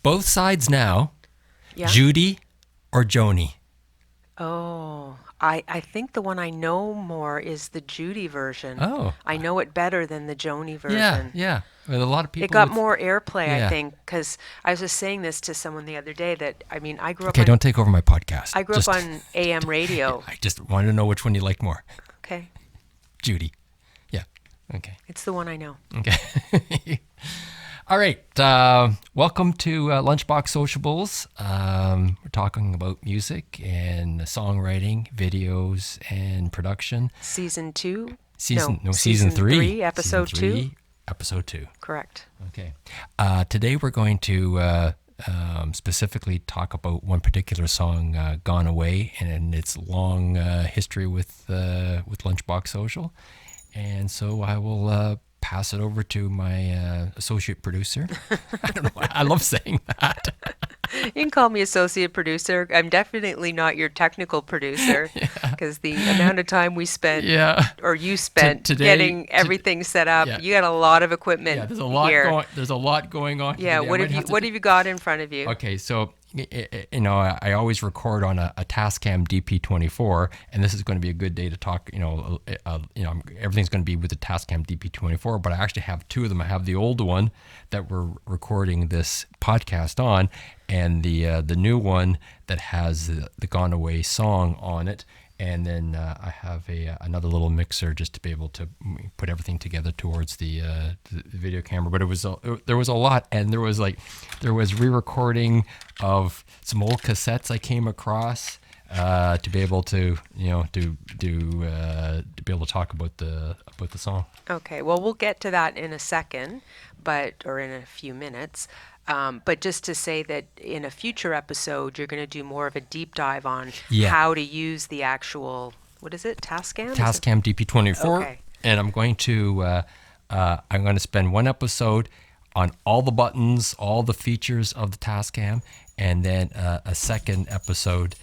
Both sides now, Yeah. Judy or Joni? Oh, I think the one I know more is the Judy version. Oh, I know it better than the Joni yeah, version. yeah. Well, a lot of It people got with, more airplay, I yeah. think, because I was just saying this to someone the other day that Okay, don't take over my podcast. I grew up on AM radio. I just wanted to know which one you like more. Okay, Judy. Yeah. Okay. it's the one I know. Okay. All right. Welcome to Lunchbox Sociables. We're talking about music and songwriting, videos, and production. Season 2? Season 3. Season 3, episode Season 3, 2? Episode 2. Correct. Okay. Today we're going to specifically talk about one particular song, "Gone Away," and its long history with Lunchbox Social. And so I will pass it over to my associate producer. I don't know why I love saying that. You can call me associate producer. I'm definitely not your technical producer because the amount of time we spent Yeah. or you spent Today- getting everything set up. yeah. You got a lot of equipment Yeah, there's a lot here. going. There's a lot going on. Yeah, today. I what might have to you got in front of you? Okay, so I always record on a Tascam DP24, and this is going to be a good day to talk. Everything's going to be with the Tascam DP24, but I actually have two of them. I have the old one that we're recording this podcast on, and the new one that has the Gone Away song on it. And then I have another little mixer just to be able to put everything together towards the video camera. But there was a lot, and there was re-recording of some old cassettes I came across to be able to to be able to talk about the song. Okay, well, we'll get to that in a second, or in a few minutes. But just to say that in a future episode, you're going to do more of a deep dive on how to use the actual, what is it, Tascam? Tascam DP24. Okay. And I'm going to spend one episode on all the buttons, all the features of the Tascam, and then a second episode.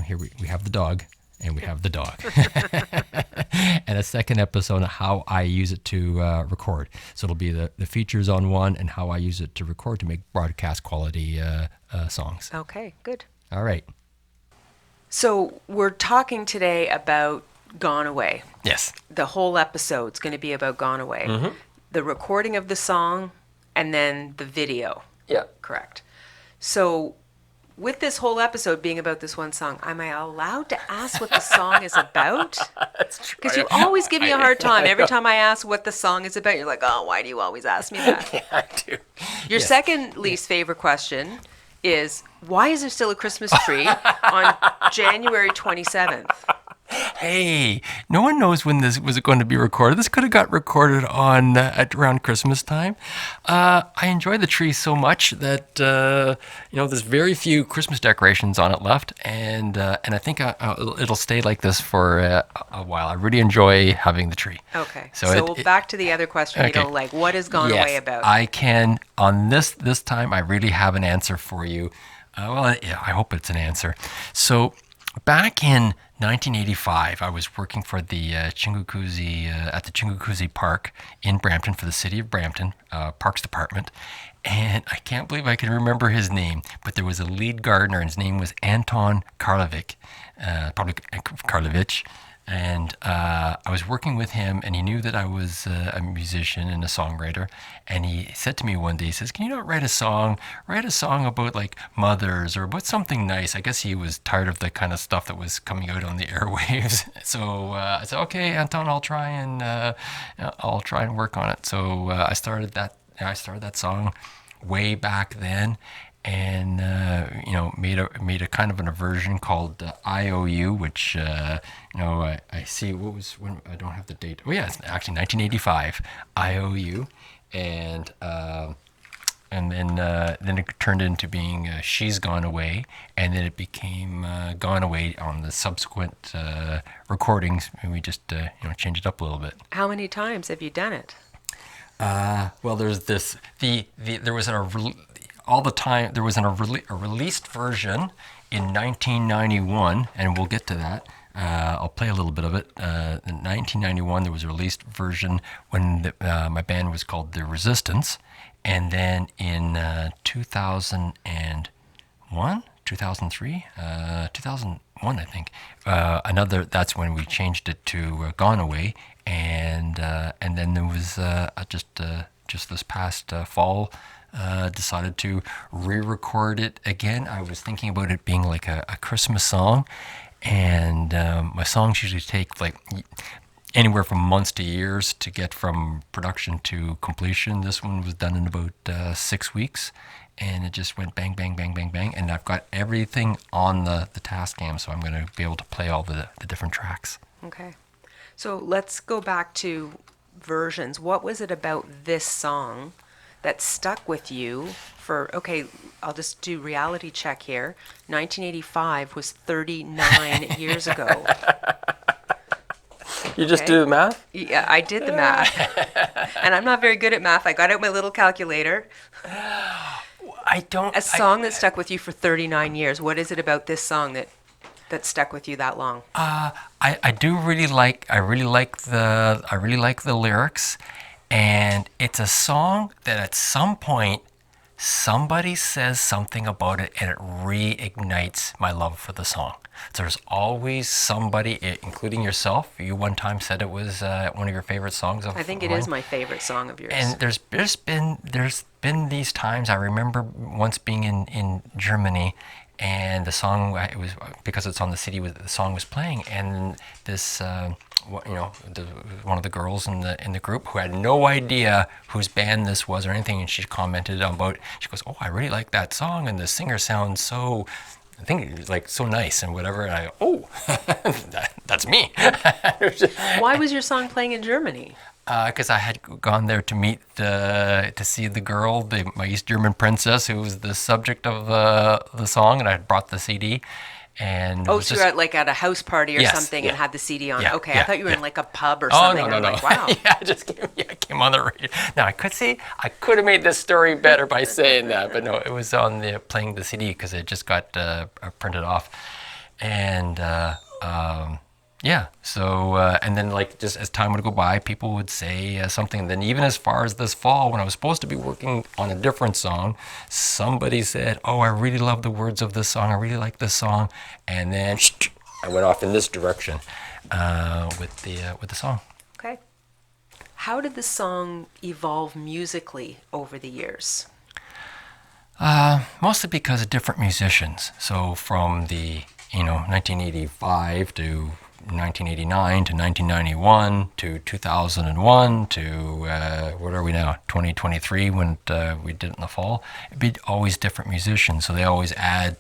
Here we have the dog. And we have the dog. And a second episode on how I use it to record. So it'll be the features on one and how I use it to record to make broadcast quality songs. Okay, good. All right. So we're talking today about Gone Away. Yes. The whole episode's going to be about Gone Away. Mm-hmm. The recording of the song and then the video. Yeah. Correct. So with this whole episode being about this one song, am I allowed to ask what the song is about? That's true. Because you always give me a hard time. Every time I ask what the song is about, you're like, oh, why do you always ask me that? Yeah, I do. Your second least favorite question is, why is there still a Christmas tree on January 27th? Hey, no one knows when this was going to be recorded. This could have got recorded on at around Christmas time. I enjoy the tree so much that there's very few Christmas decorations on it left, and I think it'll stay like this for a while. I really enjoy having the tree. Okay, so back to the other question you don't like. What is Gone Away about? I can on this time. I really have an answer for you. I hope it's an answer. So back in 1985, I was working for the Chingukuzi at the Chingukuzi Park in Brampton for the city of Brampton Parks Department, and I can't believe I can remember his name. But there was a lead gardener, and his name was Anton Karlovic, probably Karlovich. And I was working with him, and he knew that I was a musician and a songwriter. And he said to me one day, he says, "Can you not write a song about like mothers or about something nice?" I guess he was tired of the kind of stuff that was coming out on the airwaves. So I said, "Okay, Anton, I'll try and work on it." So I started that song way back then. And made a kind of a version called IOU, which I see. What was when I don't have the date? Oh yeah, it's actually 1985 IOU, and then it turned into being She's Gone Away, and then it became Gone Away on the subsequent recordings, and we just changed it up a little bit. How many times have you done it? Well, there's this. There was a released version in 1991, and we'll get to that. I'll play a little bit of it. In 1991, there was a released version when my band was called The Resistance, And then in 2001, 2003, 2001, I think. That's when we changed it to Gone Away, and then there was just this past fall, decided to re-record it again. I was thinking about it being like a Christmas song, and my songs usually take like anywhere from months to years to get from production to completion. This one was done in about 6 weeks, and it just went bang, bang, bang, bang, bang. And I've got everything on the Tascam, so I'm going to be able to play all the different tracks. Okay. So let's go back to versions. What was it about this song that stuck with you for, okay, I'll just do reality check here. 1985 was 39 years ago. You just do the math? Yeah, I did the math. And I'm not very good at math. I got out my little calculator. A song that stuck with you for 39 years. What is it about this song that stuck with you that long? I really like the lyrics, and it's a song that at some point somebody says something about it and it reignites my love for the song. So there's always somebody, including yourself. You one time said it was one of your favorite songs of I think it is my favorite song of yours. And there's been these times. I remember once being in Germany, and the song, it was because it's on the CD, the song was playing, and this one of the girls in the group who had no idea whose band this was or anything, and she commented about, she goes, "Oh, I really like that song, and the singer sounds so, I think it was like so nice and whatever." And I go, "Oh, that's me." Why was your song playing in Germany? Because I had gone there to meet to see the girl, my East German princess, who was the subject of the song, and I had brought the CD. And so you were at a house party or something and had the CD on. I thought you were in like a pub or something. No. Like, wow. I just came on the radio. Now I could have made this story better by saying that, but no, it was on playing the CD because it just got printed off, and so and then like just as time would go by, people would say something. And then even as far as this fall, when I was supposed to be working on a different song, somebody said, "Oh, I really love the words of this song. I really like this song." And then I went off in this direction with the song. Okay. How did the song evolve musically over the years? Mostly because of different musicians. So from the 1985 to 1989 to 1991 to 2001 to what are we now, 2023, when we did it in the fall. It'd be always different musicians, so they always add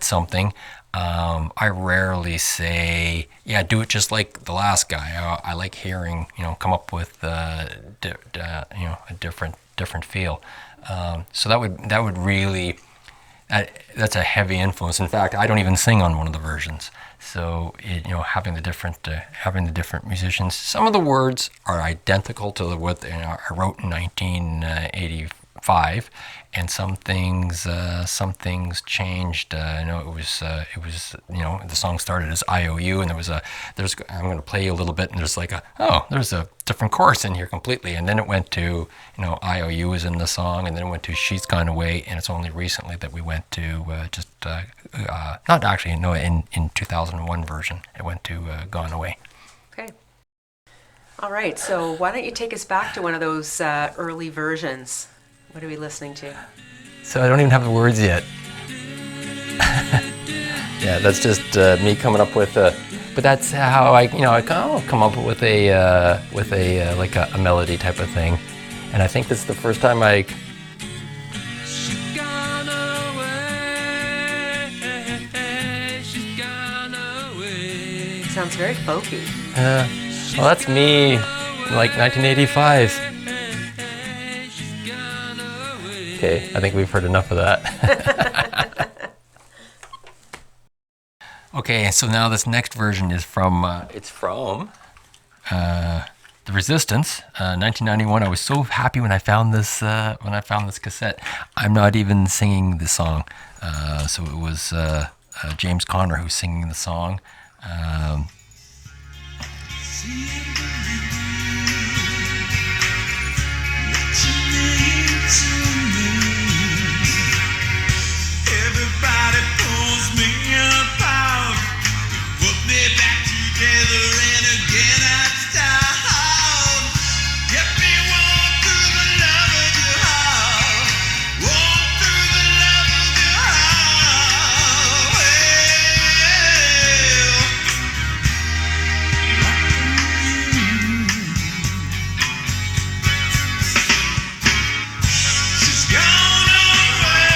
something. I rarely say, do it just like the last guy. I like hearing, come up with a different feel. So that would really, that's a heavy influence. In fact, I don't even sing on one of the versions. So having the different musicians. Some of the words are identical to what I wrote in 1985, and some things changed. I know it was the song started as IOU, and I'm going to play you a little bit, and there's there's a different chorus in here completely, and then it went to IOU is in the song, and then it went to She's Gone Away, and it's only recently that we went to not actually in 2001 version it went to Gone Away. Okay. All right, so why don't you take us back to one of those early versions? What are we listening to? So I don't even have the words yet. Yeah, that's just me coming up with but that's how I come up with a melody type of thing, and I think this is the first time I. Sounds very folky. Well, that's me, like 1985. Okay, I think we've heard enough of that. Okay, so now this next version is from The Resistance, 1991. I was so happy when I found this cassette. I'm not even singing the song, so it was James Conner who's singing the song. Everybody pulls me apart, put me back together, and again I start. Get me walk through the love of your heart, walk through the love of your heart. She's gone away.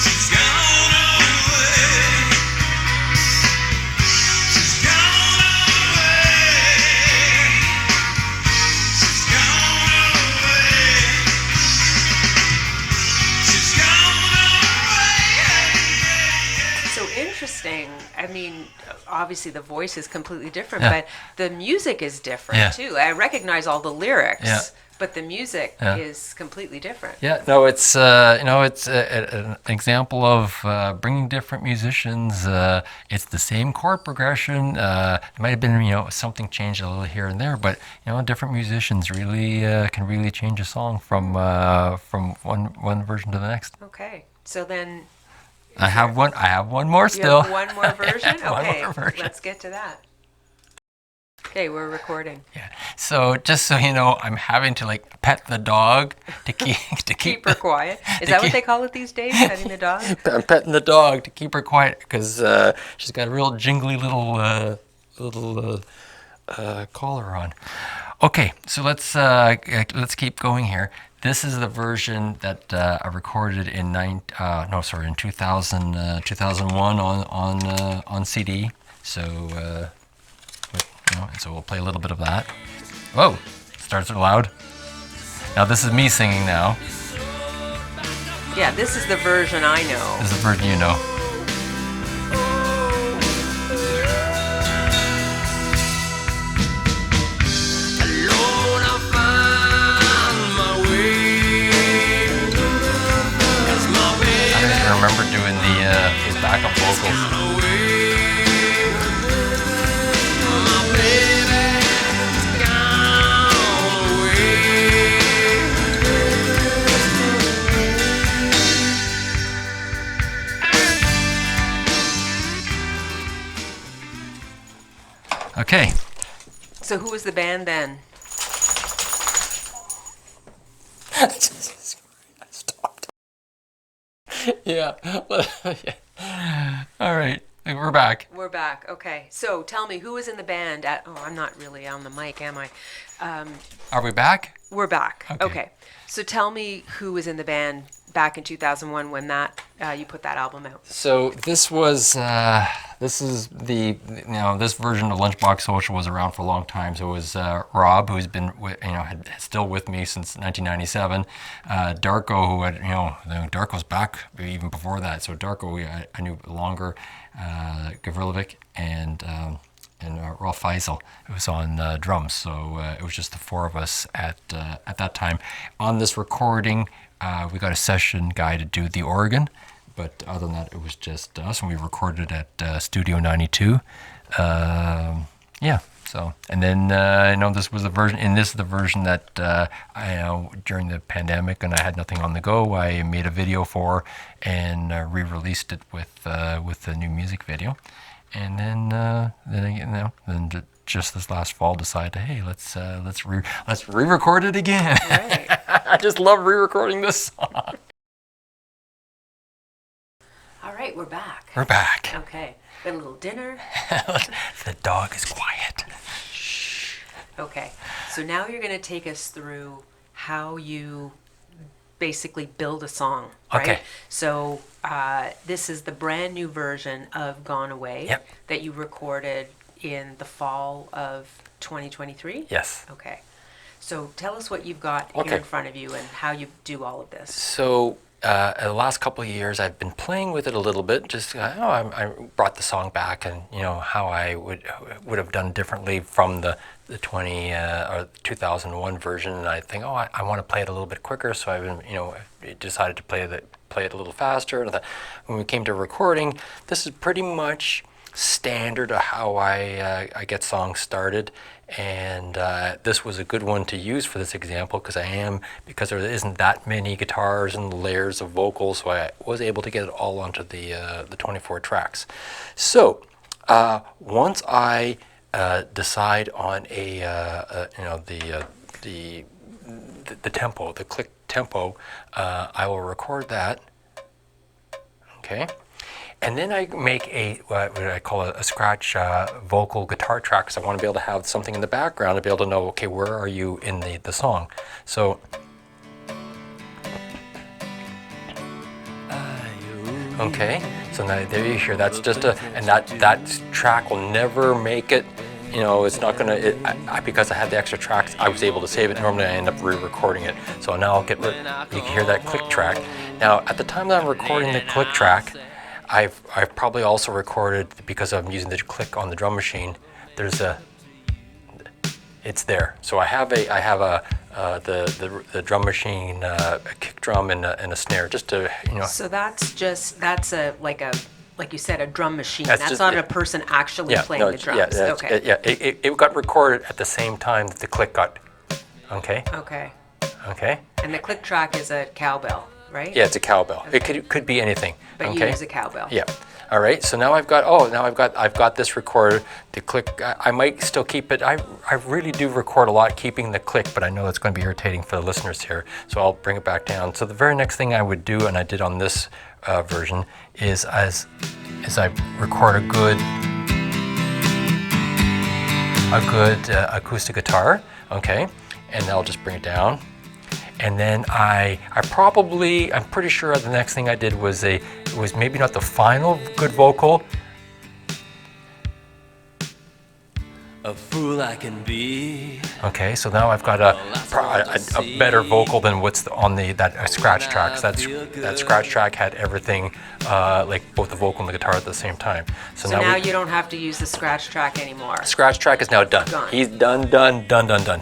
She's gone away. She's gone away. She's gone away. She's gone away. So interesting. I mean, obviously the voice is completely different, Yeah. but the music is different Yeah. too. I recognize all the lyrics, Yeah. but the music Yeah. is completely different. Yeah, no, it's it's an example of bringing different musicians. It's the same chord progression. It might have been something changed a little here and there, but different musicians really can really change a song from one version to the next. Okay. So then I have one more you still. have one more version? One Okay. more version. Let's get to that. Okay, we're recording. Yeah. So just so you know, I'm having to pet the dog to keep Keep her quiet. Is to that what keep- they call it these days? Petting the dog? I'm petting the dog to keep her quiet because she's got a real jingly little collar on. Okay, so let's keep going here. This is the version that I recorded in 2001 on CD. So and so we'll play a little bit of that. Whoa, starts it loud. Now this is me singing now. Yeah, this is the version I know. This is the version you know. Alone I find my way. As my I don't even remember doing the backup vocals. away. My baby's gone away. Okay. So who was the band then? Jesus Christ, I stopped. Yeah. All right. We're back. We're back. Okay. So tell me, who was in the band at... Oh, I'm not really on the mic, am I? Are we back? We're back. Okay. Okay. So tell me who was in the band back in 2001 when that you put that album out. So this was this is this version of Lunchbox Social was around for a long time. So it was Rob, who's been still with me since 1997. Darko, who had Darko's back even before that. So Darko I knew longer. Gavrilovic and Rolf Feisel, who was on drums. So it was just the four of us at that time. On this recording, we got a session guy to do the organ, but other than that, it was just us, and we recorded at Studio 92. Yeah. So, and then this was the version. And this is the version that during the pandemic, and I had nothing on the go. I made a video for and re-released it with the new music video. And then just this last fall, decided, hey, let's re-record it again. Right. I just love re-recording this song. All right, we're back. We're back. Okay. Got a little dinner. The dog is quiet. Okay. So now you're going to take us through how you basically build a song, right? Okay. So this is the brand new version of Gone Away Yep. that you recorded in the fall of 2023? Yes. Okay. So tell us what you've got Okay. here in front of you and how you do all of this. So the last couple of years, I've been playing with it a little bit. Just I brought the song back, and how I would have done differently from the 2001 version. And I think, I want to play it a little bit quicker. So I've been decided to play it a little faster. And when we came to recording, this is pretty much standard of how I get songs started, and this was a good one to use for this example because there isn't that many guitars and layers of vocals, so I was able to get it all onto the 24 tracks. So once I decide on the tempo, the click tempo, I will record that. Okay. And then I make what I call a scratch vocal guitar track, because I want to be able to have something in the background to be able to know, okay, where are you in the song? So, okay, so now there you hear, that's just and that track will never make it, it's not gonna, because I had the extra tracks, I was able to save it. Normally I end up re-recording it. So now you can hear that click track. Now at the time that I'm recording the click track, I've probably also recorded, because I'm using the click on the drum machine, it's there. So I have the drum machine, a kick drum and a snare, just to, So that's like you said, a drum machine. That's That's just- not a person actually playing the drums. Yeah, Okay. it got recorded at the same time that the click got, okay? Okay. And the click track is a cowbell, right? Yeah, it's a cowbell. Okay. It could be anything. But okay? you use a cowbell. Yeah. All right. So now I've got this recorded. The click. I might still keep it. I really do record a lot, keeping the click, but I know it's going to be irritating for the listeners here. So I'll bring it back down. So the very next thing I would do, and I did on this version, is as I record a good acoustic guitar. Okay, and I'll just bring it down. And then I'm pretty sure the next thing I did was maybe not the final good vocal. A fool I can be. Okay, so now I've got a better vocal than what's on that scratch track. So that scratch track had everything, like both the vocal and the guitar at the same time. So now you don't have to use the scratch track anymore. Scratch track is now done. Gone. He's done.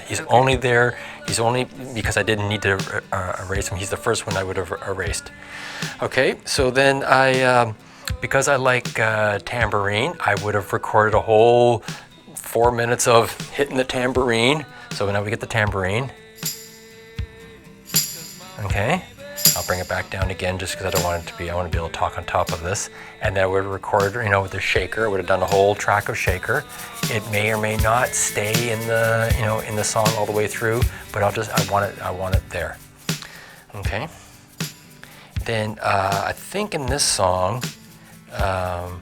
He's only there. He's only because I didn't need to erase him. He's the first one I would have erased. Okay, so then because I like tambourine, I would have recorded a whole 4 minutes of hitting the tambourine. So now we get the tambourine. Okay, I'll bring it back down again just because I want to be able to talk on top of this. And then I would record, with the shaker. I would have done a whole track of shaker. It may or may not stay in the, in the song all the way through, but I want it there. Okay. Then I think in this song, I'm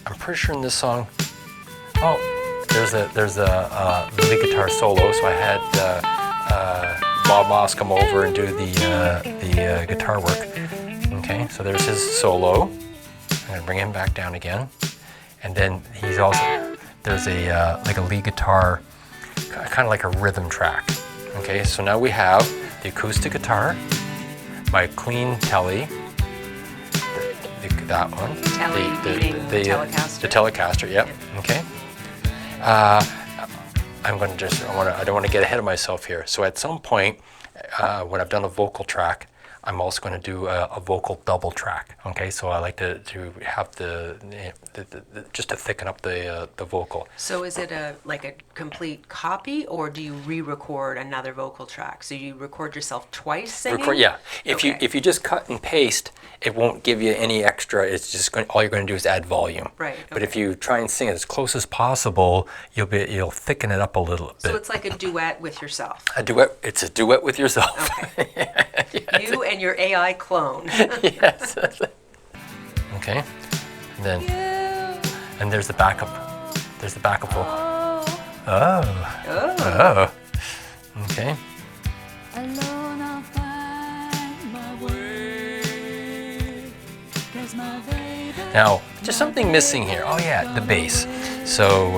pretty sure in this song, there's a lead guitar solo. So I had Bob Moss come over and do the guitar work. Okay, so there's his solo. I'm gonna bring him back down again, and then there's a lead guitar, kind of like a rhythm track. Okay, so now we have the acoustic guitar, my clean telly, that one, the Telecaster. The Telecaster, yep. Okay. I don't want to get ahead of myself here. So at some point, when I've done a vocal track, I'm also going to do a vocal double track. Okay, so I like to have just to thicken up the vocal. So is it a complete copy, or do you re-record another vocal track? So you record yourself twice singing? Yeah. If you just cut and paste, it won't give you any extra. It's just all you're going to do is add volume. Right. But okay. if you try and sing it as close as possible, you'll thicken it up a little bit. So it's like a duet with yourself. It's a duet with yourself. Okay. You and your AI clone. Yes. Okay. And there's the backup. There's the backup vocal. Oh. Okay. Alone I'll find my way, 'cause my baby Now, just something missing here. Oh yeah, the bass. So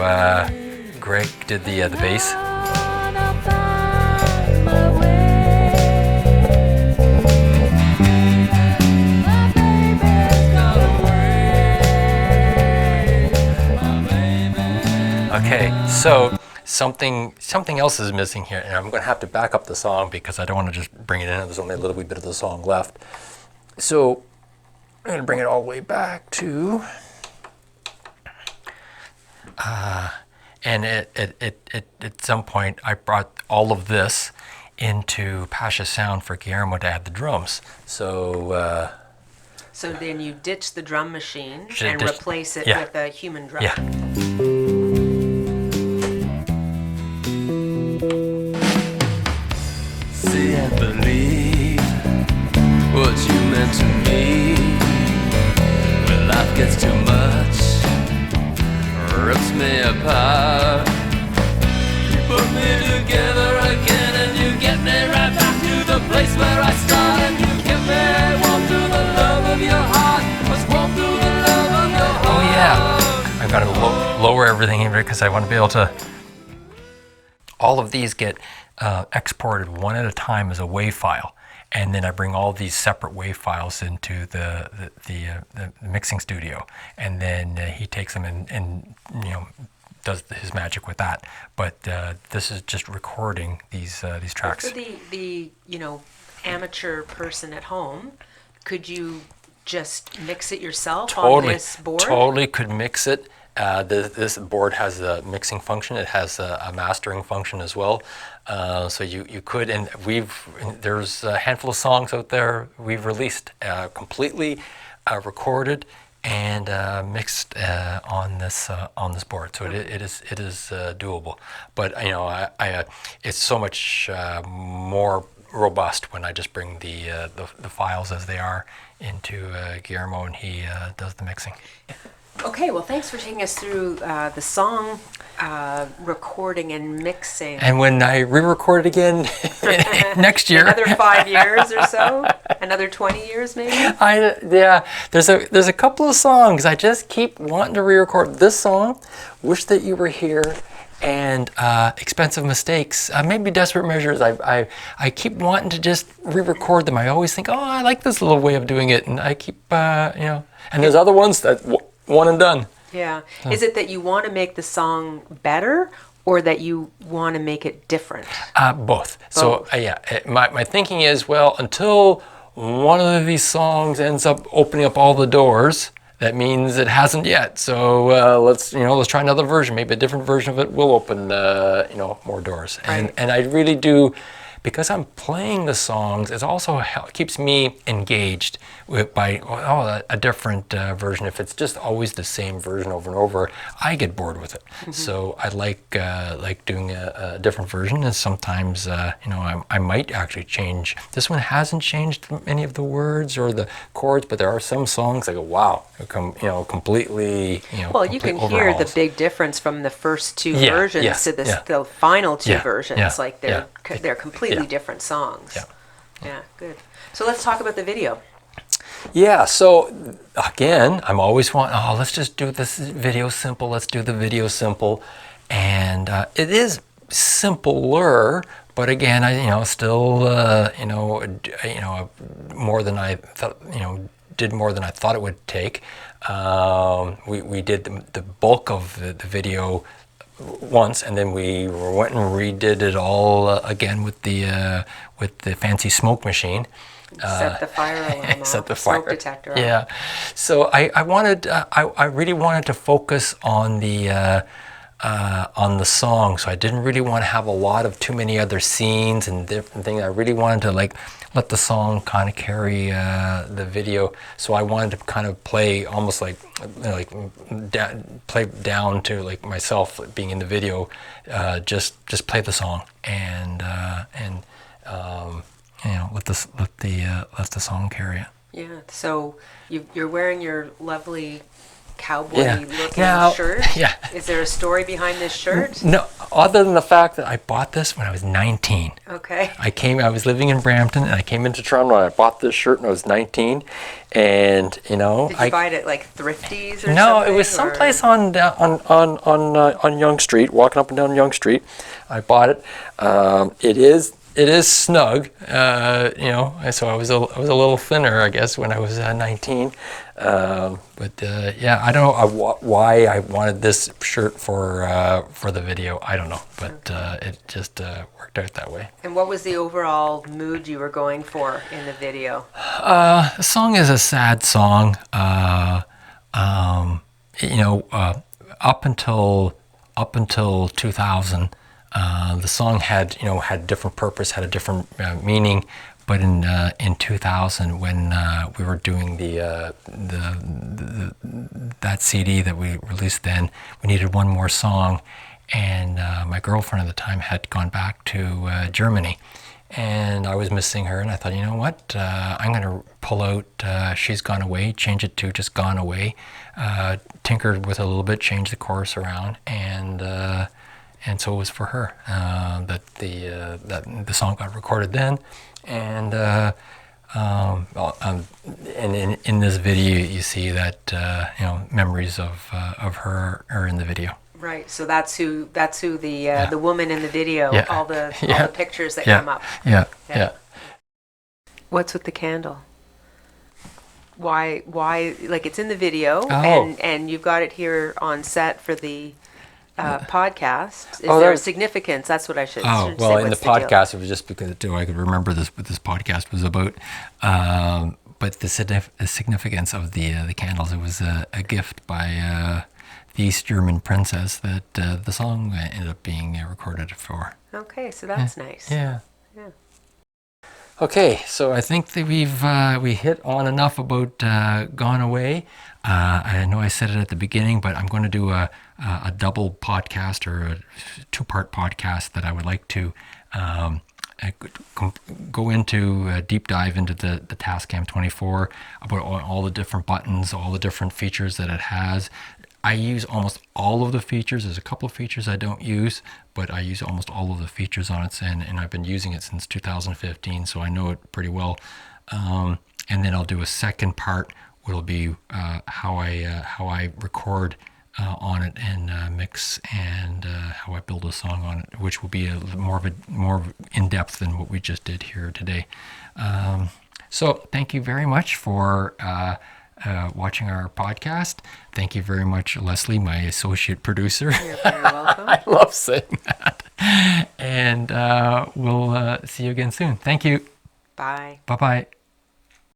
Greg did the bass. alone I'll find my way. My baby's gone away. Okay, so something else is missing here, and I'm going to have to back up the song because I don't want to just bring it in. There's only a little bit of the song left. So I'm going to bring it all the way back to And at some point, I brought all of this into Pasha Sound for Guillermo to add the drums. So So then you ditch the drum machine Should and ditch- replace it yeah. with a human drum. yeah, See and believe what you meant to me. When life gets too much, rips me apart. You put me together again and you get me right back to the place where I started. And you get me warm to the love of your heart. Must warm to the love of your heart. oh yeah. I've got to lower everything here because I want to be able to. All of these get exported one at a time as a WAV file, and then I bring all these separate WAV files into the mixing studio, and then he takes them and does his magic with that. But this is just recording these tracks. For the amateur person at home, could you just mix it yourself on this board? Totally could mix it. This board has a mixing function. It has a mastering function as well. So you could, and there's a handful of songs out there we've released completely recorded and mixed on this board. So it is doable. But it's so much more robust when I just bring the files as they are into Guillermo and he does the mixing. Okay, well, thanks for taking us through the song recording and mixing. And when I re-record it again next year, Another 5 years or so? Another 20 years maybe? there's a couple of songs I just keep wanting to re-record. This song, "Wish That You Were Here," and "Expensive Mistakes." Maybe "Desperate Measures." I keep wanting to just re-record them. I always think, oh, I like this little way of doing it, and I keep And there's other ones that one and done. Yeah. Is it that you want to make the song better or that you want to make it different? Both. So my thinking is, well, until one of these songs ends up opening up all the doors, that means it hasn't yet. So let's try another version. Maybe a different version of it will open more doors. Right. And I really do, because I'm playing the songs, it also keeps me engaged by a different version. If it's just always the same version over and over, I get bored with it. Mm-hmm. So I like doing a different version. And sometimes I might actually change. This one hasn't changed any of the words or the chords, but there are some songs I go, wow, completely. Well, you can hear the big difference from the first two versions to the final two versions. Yeah, like they're completely different songs. Yeah. Yeah, good. So let's talk about the video. Yeah, so again, I'm always let's just do this video simple. Let's do the video simple. And it is simpler, but again, I still more than I thought, did more than I thought it would take. We did the bulk of the video once, and then we went and redid it all again with the fancy smoke machine. Set the fire alarm off, set the smoke fire detector off. Yeah, so I really wanted to focus on the song. So I didn't really want to have a lot of too many other scenes and different things. I really wanted to let the song kind of carry the video. So I wanted to kind of play almost play down to myself being in the video, just play the song and let the song carry it. Yeah. So you're wearing your lovely cowboy-looking shirt. Yeah. Is there a story behind this shirt? No, other than the fact that I bought this when I was 19. Okay. I was living in Brampton, and I came into Toronto, and I bought this shirt when I was 19, and Did you buy it at Thrifties or something? No, it was someplace on Yonge Street, walking up and down Yonge Street. I bought it. It is snug, so I was a little thinner, I guess, when I was 19. I don't know why I wanted this shirt for the video. I don't know, but it just worked out that way. And what was the overall mood you were going for in the video? The song is a sad song. up until 2000, the song had had different purpose, had a different meaning. But in 2000, when we were doing that CD that we released, then we needed one more song, and my girlfriend at the time had gone back to Germany, and I was missing her, and I thought, you know what, I'm going to pull out She's Gone Away, change it to just Gone Away, tinkered with it a little bit, changed the chorus around, and so it was for her that the song got recorded then. And in this video, you see that memories of her are in the video. Right. So that's who the woman in the video. Yeah. All the pictures that Yeah. come up. Yeah. What's with the candle? Why? Like, it's in the video, Oh. and you've got it here on set for the podcast. Is Oh, there a there's- significance? That's what I should. Oh, should well, say. in the What's deal? podcast, it was just because I could remember what this podcast was about. But the significance of the candles, it was a gift by the East German princess that the song ended up being recorded for. Okay, so that's nice. Yeah. Yeah. Okay, so I think that we hit on enough about Gone Away. I know I said it at the beginning, but I'm going to do a double podcast or a two-part podcast that I would like to go into a deep dive into the Tascam 24 about all the different buttons, all the different features that it has. I use almost all of the features. There's a couple of features I don't use, but I use almost all of the features on it, and I've been using it since 2015, so I know it pretty well. And then I'll do a second part, which will be how I record on it and mix, and how I build a song on it, which will be more in depth than what we just did here today. So thank you very much for watching our podcast. Thank you very much, Leslie, my associate producer. You're very welcome. I love saying that. And we'll see you again soon. Thank you. Bye. Bye-bye.